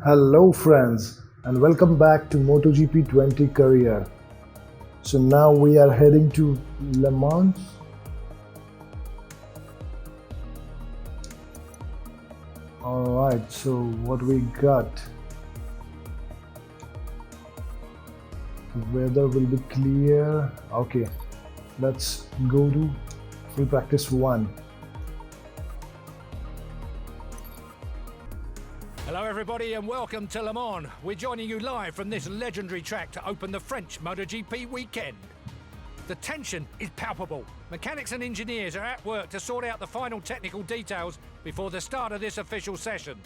Hello friends and welcome back to MotoGP 20 career. So now we are heading to Le Mans. Alright, so what we got? The weather will be clear. Okay, let's go to free practice 1. Hello everybody and welcome to Le Mans. We're joining you live from this legendary track to open the French MotoGP weekend. The tension is palpable. Mechanics and engineers are at work to sort out the final technical details before the start of this official session.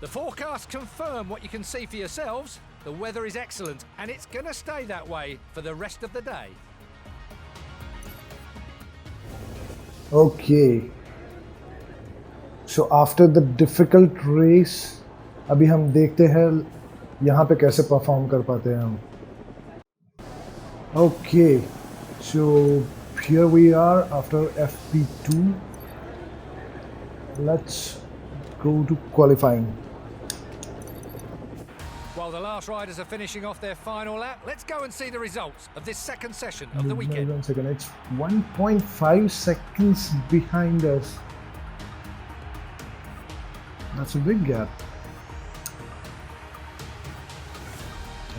The forecasts confirm what you can see for yourselves. The weather is excellent and it's going to stay that way for the rest of the day. Okay, so after the difficult race, अभी हम देखते हैं यहाँ पे कैसे perform कर पाते हैं हम. Okay, so here we are after FP2. Let's go to qualifying. While the last riders are finishing off their final lap, let's go and see the results of this second session of the weekend. 1 second, it's 1.5 seconds behind us. That's a big gap.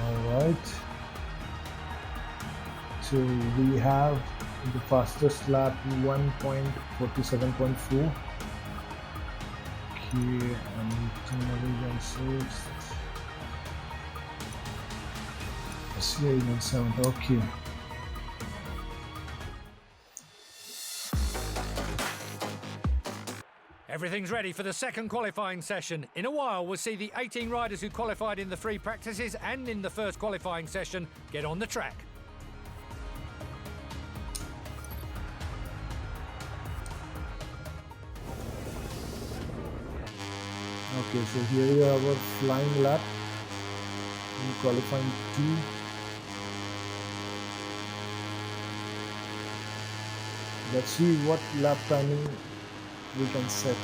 Alright, so we have the fastest lap 1.47.4. Okay, and Tinelli on 6th. CA on 7th. Okay. Everything's ready for the second qualifying session. In a while, we'll see the 18 riders who qualified in the free practices and in the first qualifying session get on the track. Okay, so here we have our flying lap in qualifying 2. Let's see what lap timing we can set.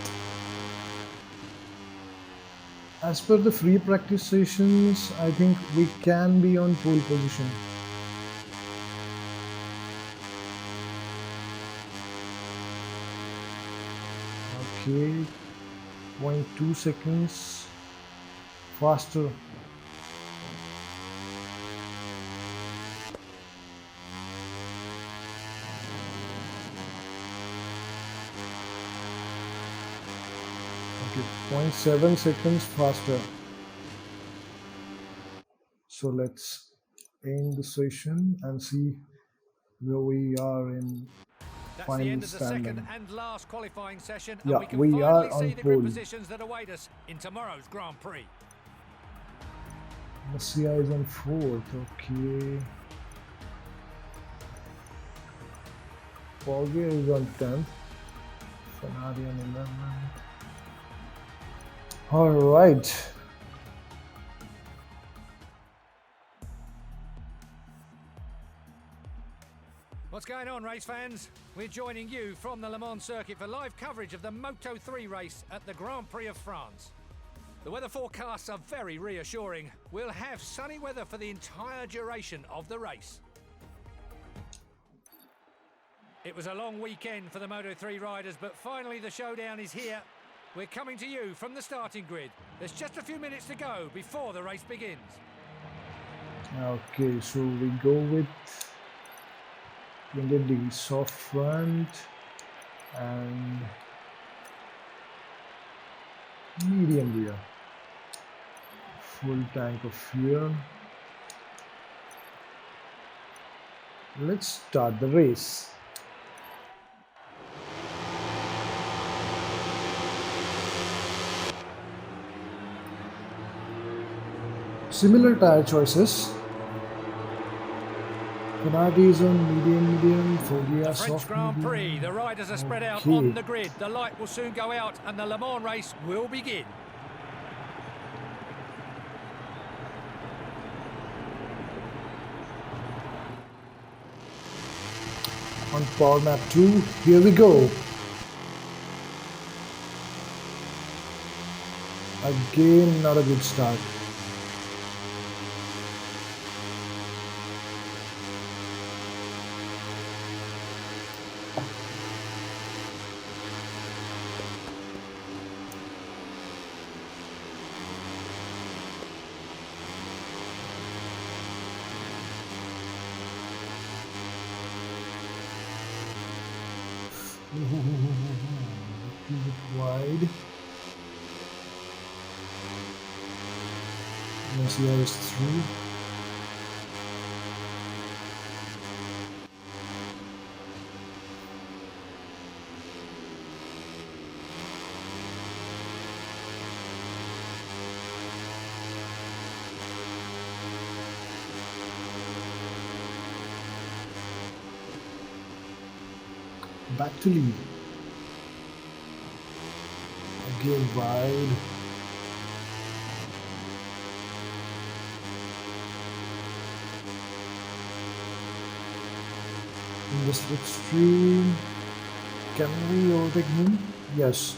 As per the free practice sessions, I think we can be on pole position. Okay, 0.2 seconds faster. Okay, 0.7 seconds faster. So let's end the session and see where we are in That's the final end of the standing. second and last qualifying session, Yeah, and we can we are finally on see the grid pole. positions that await us in tomorrow's Grand Prix. Messiah is on 4th, okay. Foggia is on 10th. Fanari on 11th. Alright. What's going on, race fans? We're joining you from the Le Mans circuit for live coverage of the Moto3 race at the Grand Prix of France. The weather forecasts are very reassuring. We'll have sunny weather for the entire duration of the race. It was a long weekend for the Moto3 riders, but finally the showdown is here. We're coming to you from the starting grid. There's just a few minutes to go before the race begins. Okay, so we go with 20 soft front and medium rear. Full tank of fuel. Let's start the race. Similar tire choices. Penalty is on medium, Foggia The French soft Grand medium. Prix, the riders are spread out Okay. on the grid. The light will soon go out and the Le Mans race will begin. On power map 2, here we go. Again, not a good start. Little bit wide. Messi is through. Back to lead. Again wide. In the slipstream. Can we overtake him? Yes.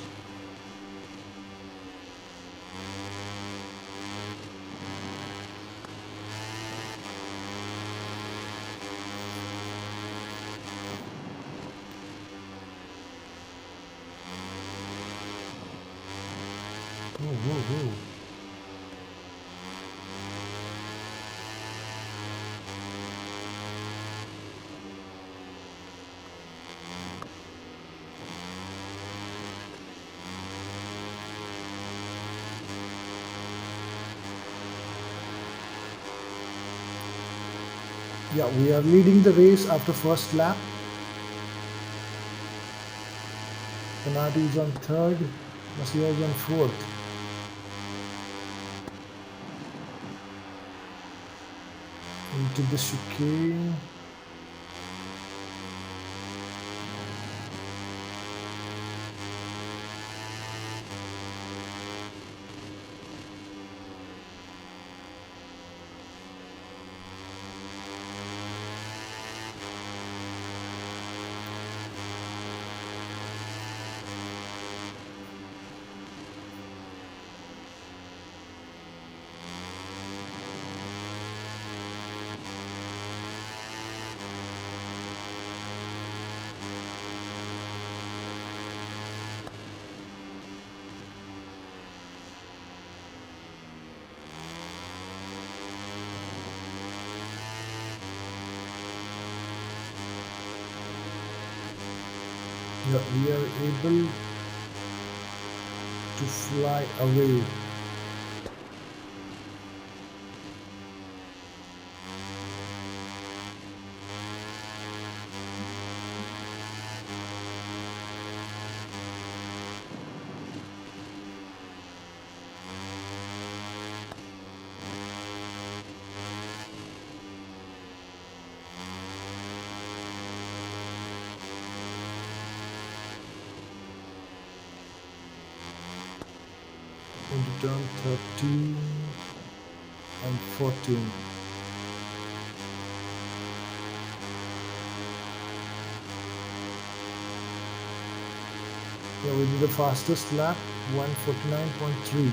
Whoa. Yeah, we are leading the race after first lap. Penalty is on third. Masia is on fourth. Into the chicane. Yeah, we are able to fly away. Into turn 13 and 14. Yeah, we did the fastest lap, 149.3.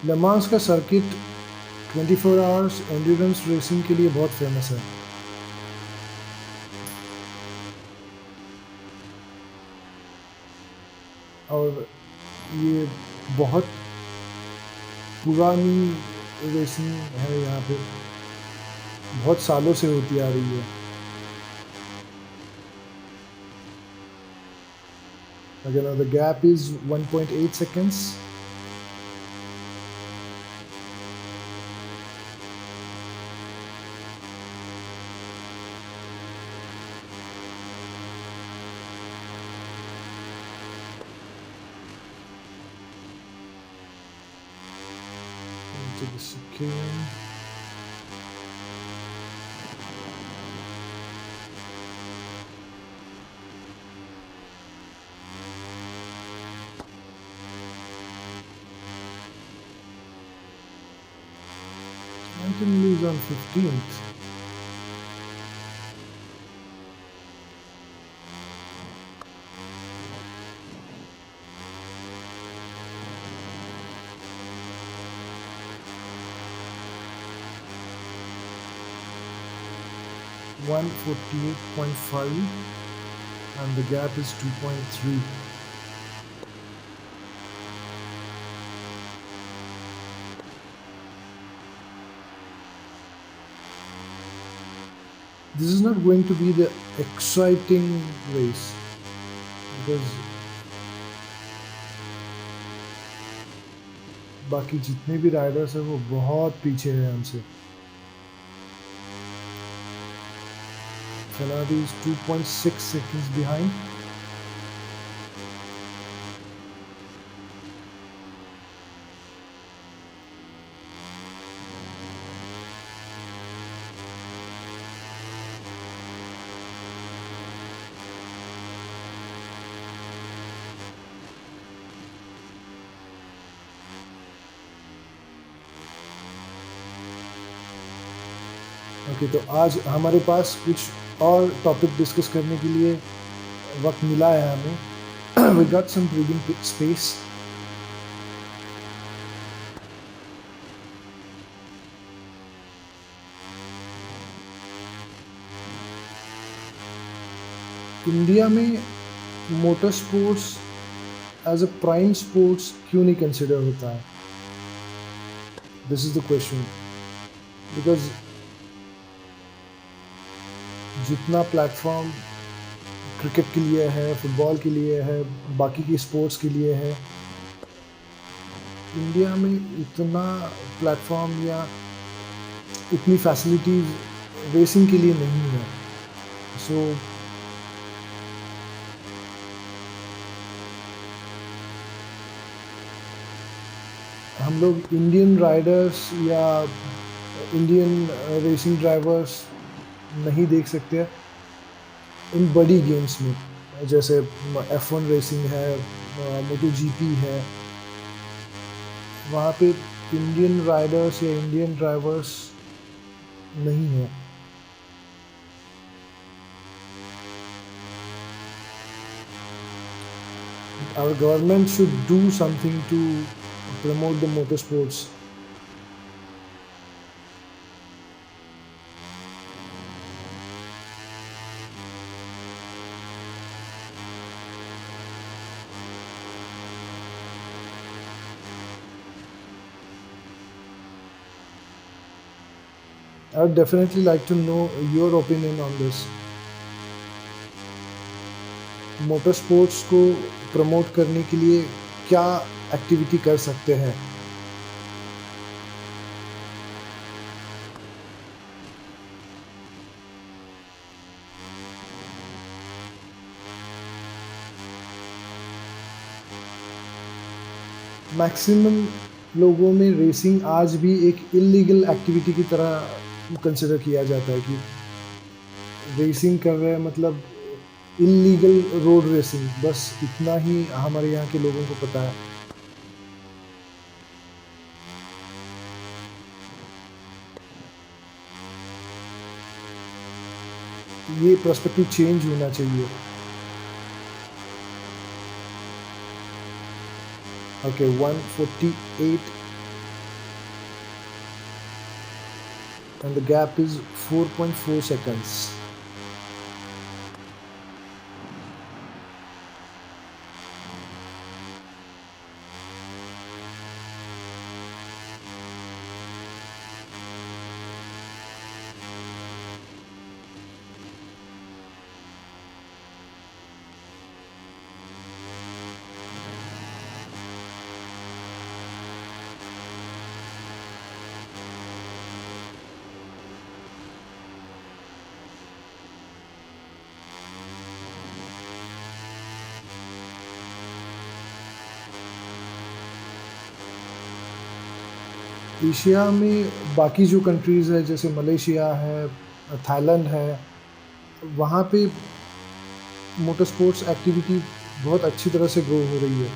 Le Mans का circuit 24 hours endurance racing के लिए बहुत famous है। और ये बहुत पुरानी racing है, यहाँ पे बहुत सालों से होती आ रही है। Again, the gap is 1.8 seconds. Into the chicane. Certainly is on 15th. $148.5 and the gap is 2.3. This is not going to be the exciting race because बाकी जितने भी राइडर्स हैं वो बहुत पीछे हैं हमसे. Ferrari is 2.6 seconds behind. Okay, तो आज हमारे पास कुछ और टॉपिक डिस्कस करने के लिए वक्त मिला है हमें. We got some breathing space. India में motor sports as a prime sports क्यों नहीं कंसिडर होता है? This is the question. Because जितना प्लेटफॉर्म क्रिकेट के लिए है, फुटबॉल के लिए है, बाकी की स्पोर्ट्स के लिए है, इंडिया में इतना प्लेटफॉर्म या इतनी फैसिलिटीज रेसिंग के लिए नहीं है. सो हम लोग इंडियन राइडर्स या इंडियन रेसिंग ड्राइवर्स नहीं देख सकते इन बड़ी गेम्स में, जैसे F1 रेसिंग है, MotoGP है. वहाँ पे इंडियन राइडर्स या इंडियन ड्राइवर्स नहीं है. Our government should do something to promote the motorsports. I would definitely like to know your opinion on this. Motor sports को प्रमोट करने के लिए क्या एक्टिविटी कर सकते हैं? मैक्सिमम लोगों में रेसिंग आज भी एक इलीगल एक्टिविटी की तरह कंसिडर किया जाता है कि रेसिंग कर रहे हैं, मतलब इलीगल रोड रेसिंग. बस इतना ही हमारे यहाँ के लोगों को पता है. ये पर्सपेक्टिव चेंज होना चाहिए. Okay, 148 and the gap is 4.4 seconds. Asia में बाकी जो कंट्रीज़ है, जैसे मलेशिया है, थाईलैंड है, वहाँ पे मोटर स्पोर्ट्स एक्टिविटी बहुत अच्छी तरह से ग्रो हो रही है.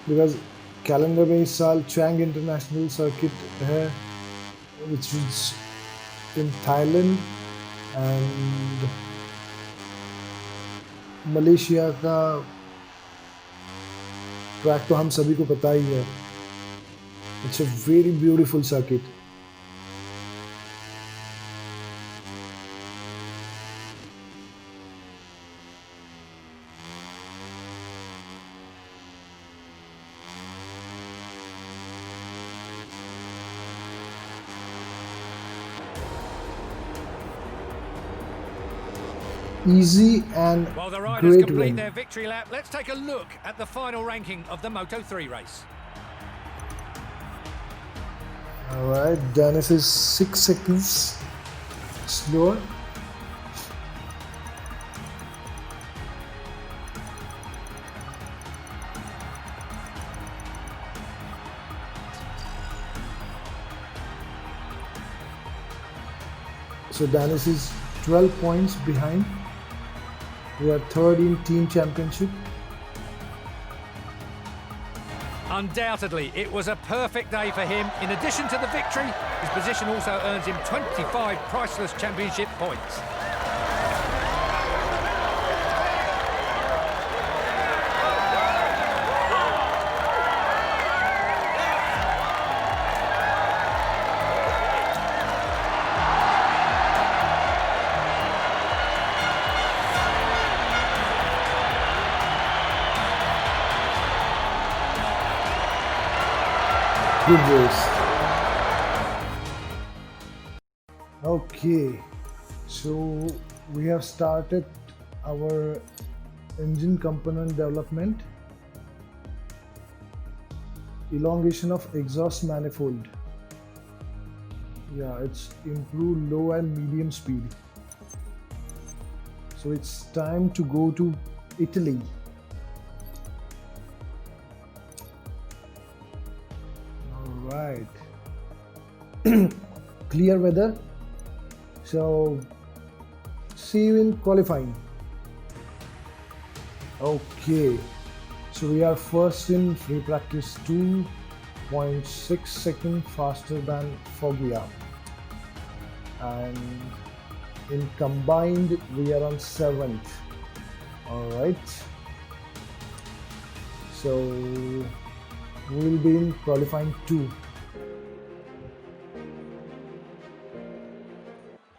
बिकॉज कैलेंडर में इस साल चैंग इंटरनेशनल सर्किट है which is in Thailand and Malaysia का ट्रैक तो हम सभी को पता ही है. It's a very beautiful circuit. Easy and While the riders great complete win. their victory lap, let's take a look at the final ranking of the Moto3 race. Alright, Dennis is 6 seconds slower. So Dennis is 12 points behind. We are third in team championship. Undoubtedly, it was a perfect day for him. In addition to the victory, his position also earns him 25 priceless championship points. Good race. Okay, so we have started our engine component development. Elongation of exhaust manifold. Yeah, it's improved low and medium speed. So it's time to go to Italy. Right. Clear weather. So see you in qualifying. Okay. So we are first in free practice 2.6 seconds faster than Foggia. And in combined we are on 7th. Alright. So we will be in qualifying 2.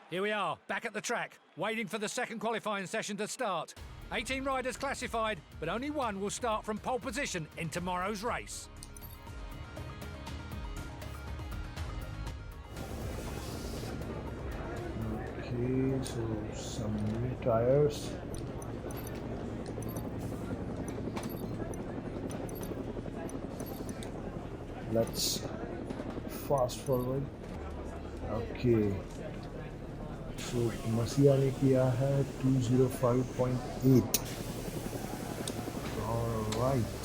Here we are, back at the track, waiting for the second qualifying session to start. 18 riders classified, but only one will start from pole position in tomorrow's race. Okay, so some new tires. Let's fast forward. Okay. So मसिया ने किया है 205.8. Alright.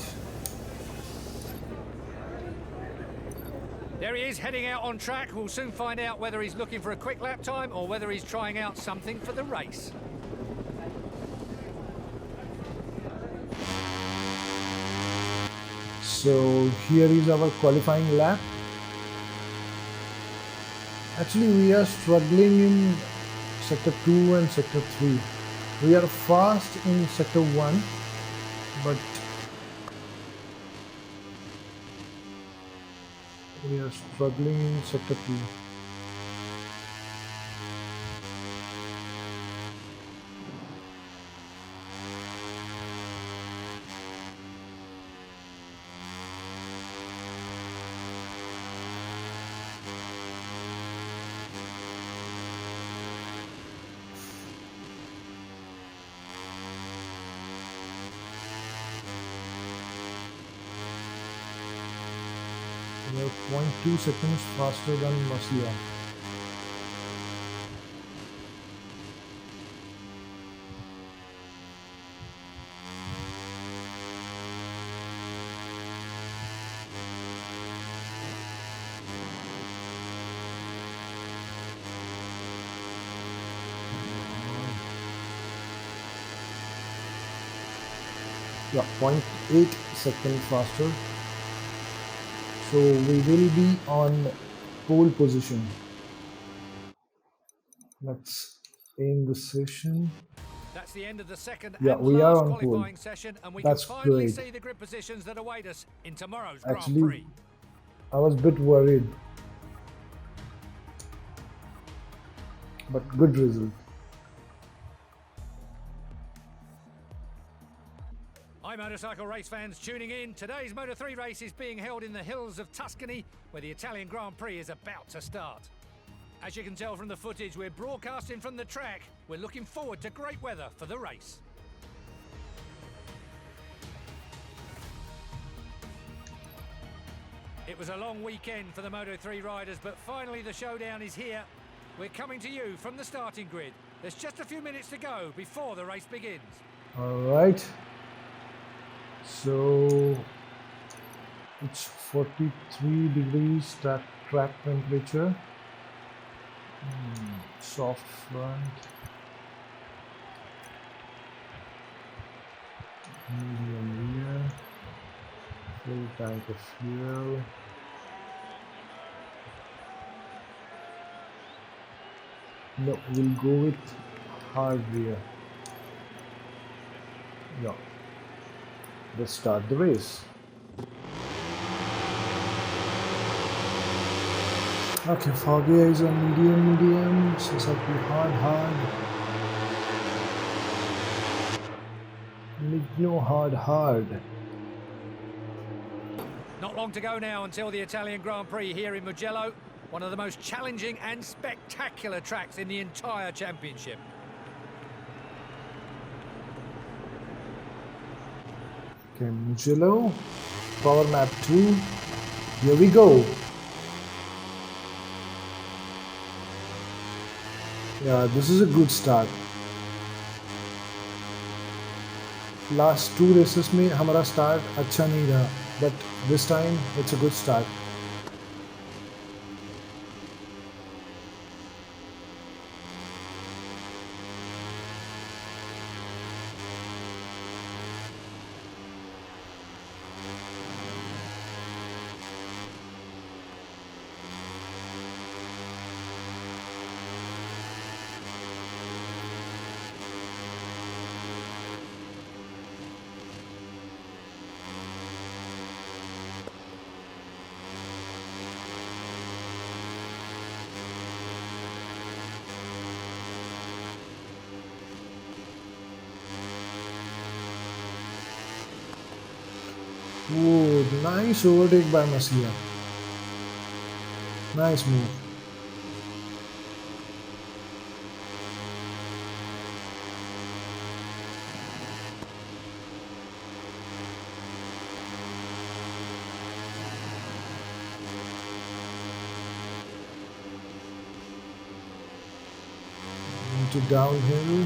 There he is, heading out on track. We'll soon find out whether he's looking for a quick lap time or whether he's trying out something for the race. So here is our qualifying lap. Actually, we are struggling in sector 2 and sector 3. We are fast in sector 1, but we are struggling in sector 2. We are 0.2 seconds faster than Masia. Yeah, 0.8 second faster. So we will be on pole position. Let's aim the session. That's the end of the second Yeah, and we are last on pole. qualifying session, and we can That's finally great. see the grid positions that await us in tomorrow's Grand Actually, Prix. I was a bit worried, but good result. Hi motorcycle race fans tuning in. Today's Moto3 race is being held in the hills of Tuscany, where the Italian Grand Prix is about to start. As you can tell from the footage, we're broadcasting from the track. We're looking forward to great weather for the race. It was a long weekend for the Moto3 riders, but finally the showdown is here. We're coming to you from the starting grid. There's just a few minutes to go before the race begins. All right. So it's 43 degrees track temperature. Soft front. Medium rear. Full tank of fuel. No, we'll go with hard rear. Yeah. Let's start the race. Okay, Foggy is on medium, Sasaki hard, Migno hard. Not long to go now until the Italian Grand Prix here in Mugello, one of the most challenging and spectacular tracks in the entire championship. Okay, Mugello, power map 2, here we go. Yeah, this is a good start. Last 2 races में हमारा start अच्छा नहीं रहा, but this time it's a good start. Oh, nice overtake by Masia. Nice move. Into downhill.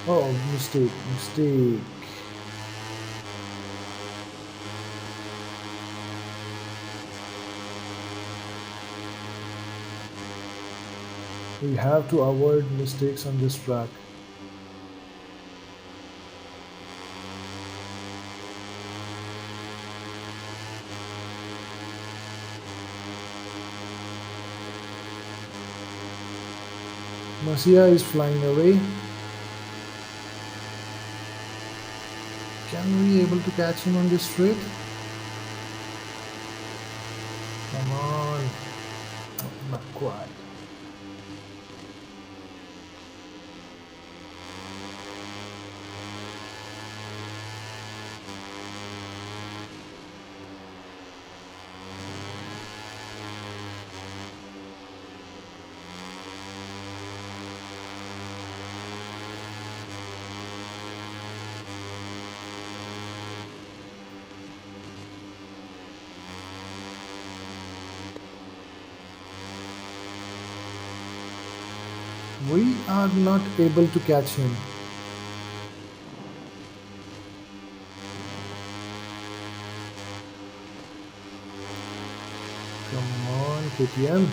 Oh, mistake. We have to avoid mistakes on this track. Masia is flying away. Can we able to catch him on this straight? Come on. Oh, not quite. We are not able to catch him. KTM.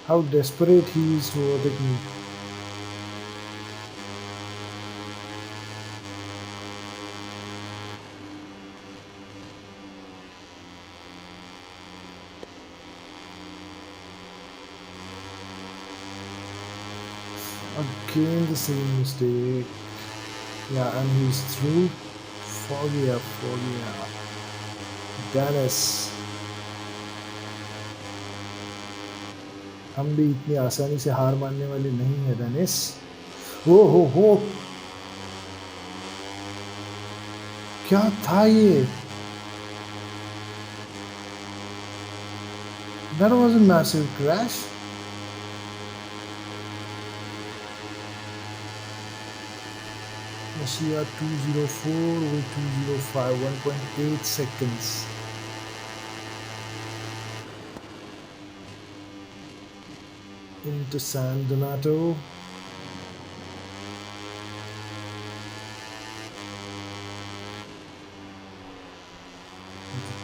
How desperate he is to overtake me. Again the same mistake. Yeah, and he's through. Foggy up. Dennis. हम भी इतनी आसानी से हार मानने वाले नहीं है डेनिस। हो क्या था ये? That was a massive crash. Russia 204 with 205, 1.8 seconds. Into San Donato.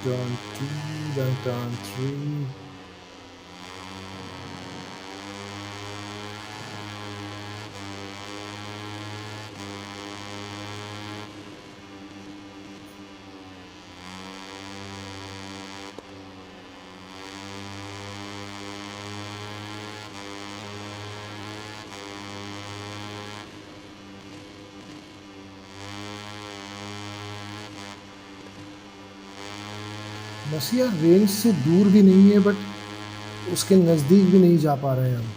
Turn 2, then turn 3. मसीहा रेंज से दूर भी नहीं है, बट उसके नज़दीक भी नहीं जा पा रहे हैं हम।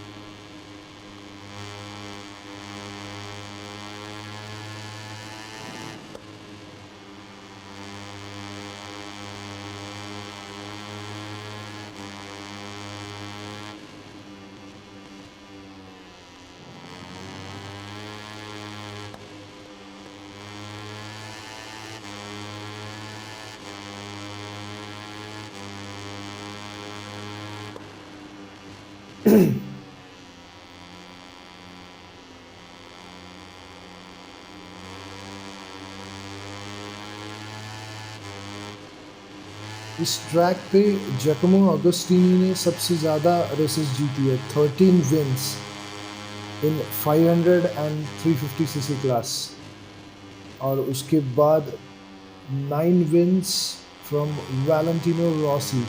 इस ट्रैक पे जैकोमो अगस्टिनी ने सबसे ज़्यादा रेसेस जीती है, 13 wins in 500 and 350 CC class, और उसके बाद 9 wins from Valentino Rossi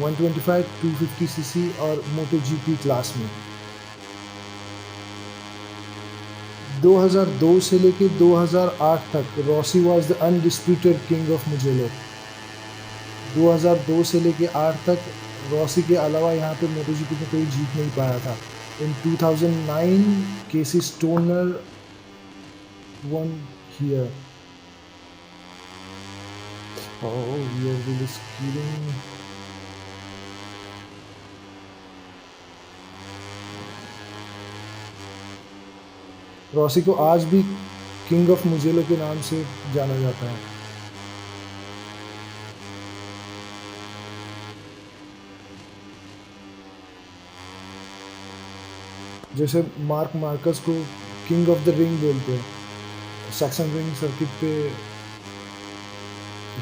125, 250 CC और MotoGP क्लास में। 2002 से लेके 2008 तक Rossi was the undisputed king of Mugello. 2002 से लेके 8 तक रॉसी के अलावा यहाँ पे MotoGP में कोई जीत नहीं पाया था। In 2009, Casey Stoner won here. Oh, we are really skiing. Rossi को आज भी किंग ऑफ मुजेलो के नाम से जाना जाता है। जैसे मार्क मार्कस को किंग ऑफ द रिंग बोलते हैं, सैक्सन रिंग सर्किट पे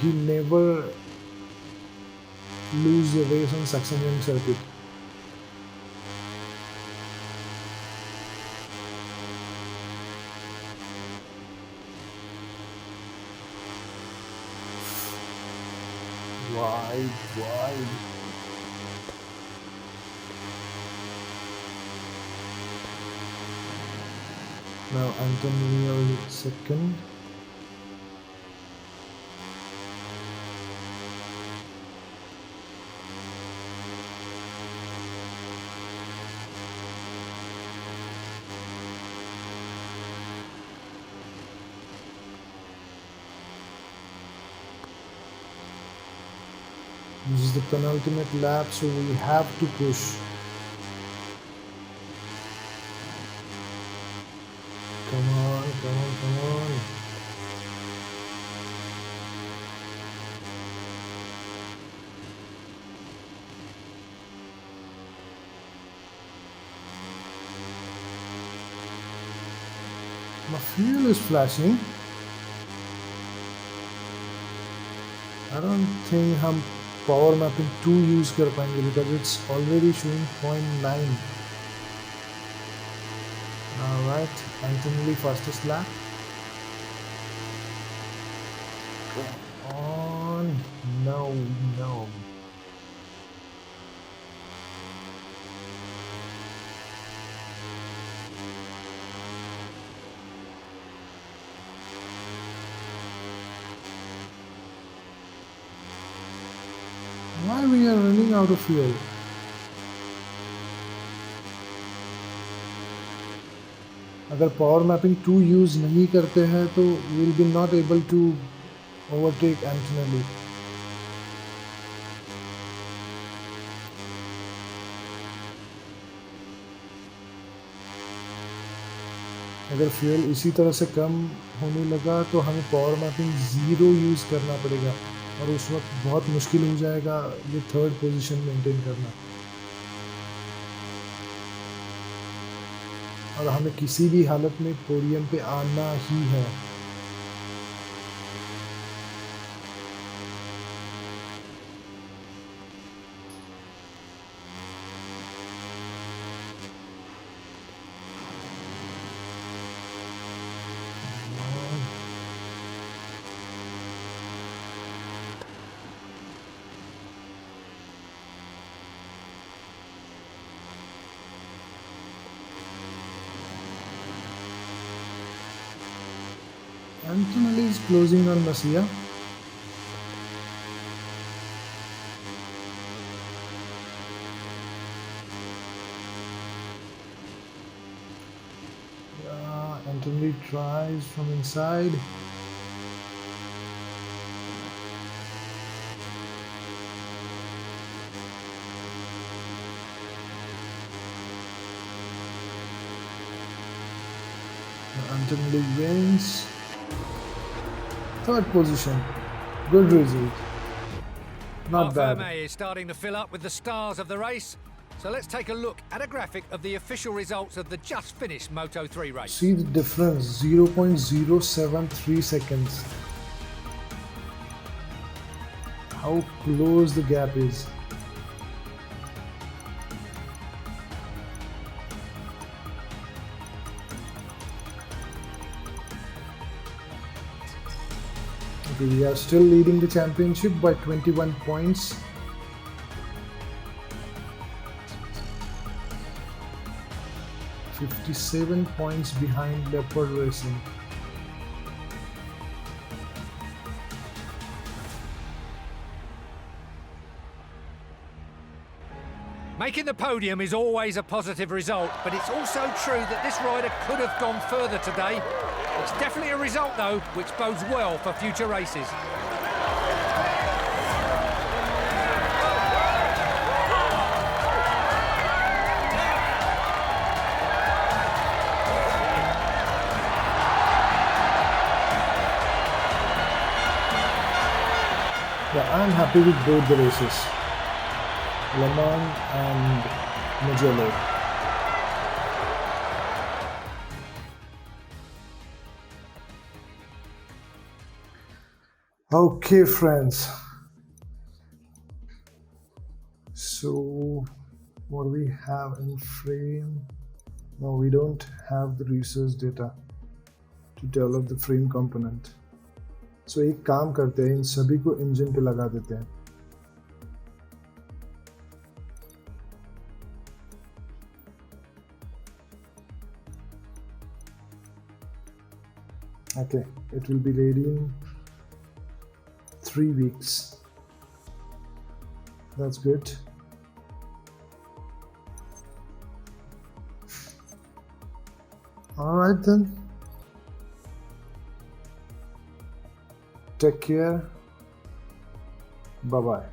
ही never lose the race on Sachsenring circuit. Wide. Now Antonio is second. This is the penultimate lap, so we have to push. Come on. My fuel is flashing. I don't think हम power mapping 2 use कर पाएंगे because it's already showing 0.9. Alright, Antonelli fastest lap. Come on, no. Why we are running out of fuel? अगर power mapping 2 use नहीं करते हैं तो will be not able to overtake Antonelli. अगर fuel इसी तरह से कम होने लगा तो हमें पावर मैपिंग 0 यूज़ करना पड़ेगा और उस वक्त बहुत मुश्किल हो जाएगा ये थर्ड पोजीशन मेंटेन करना. और हमें किसी भी हालत में पोडियम पे आना ही है. Antonelli is closing on Masia. Antonelli tries from inside. Antonelli wins. Third position. Good result. Not bad. Vermeer is starting to fill up with the stars of the race. So let's take a look at a graphic of the official results of the just finished Moto3 race. See the difference, 0.073 seconds. How close the gap is. Okay, we are still leading the championship by 21 points. $57 points behind Leopard Racing. Making the podium is always a positive result, but it's also true that this rider could have gone further today. It's definitely a result, though, which bodes well for future races. Yeah, I'm happy with both the races, Le Mans and Mugello. Okay, friends. So, what do we have in frame? No, we don't have the research data to develop the frame component. So, एक काम करते हैं, इन सभी को engine पे लगा देते हैं. Okay, it will be ready in 3 weeks. That's good. All right then. Take care. Bye bye.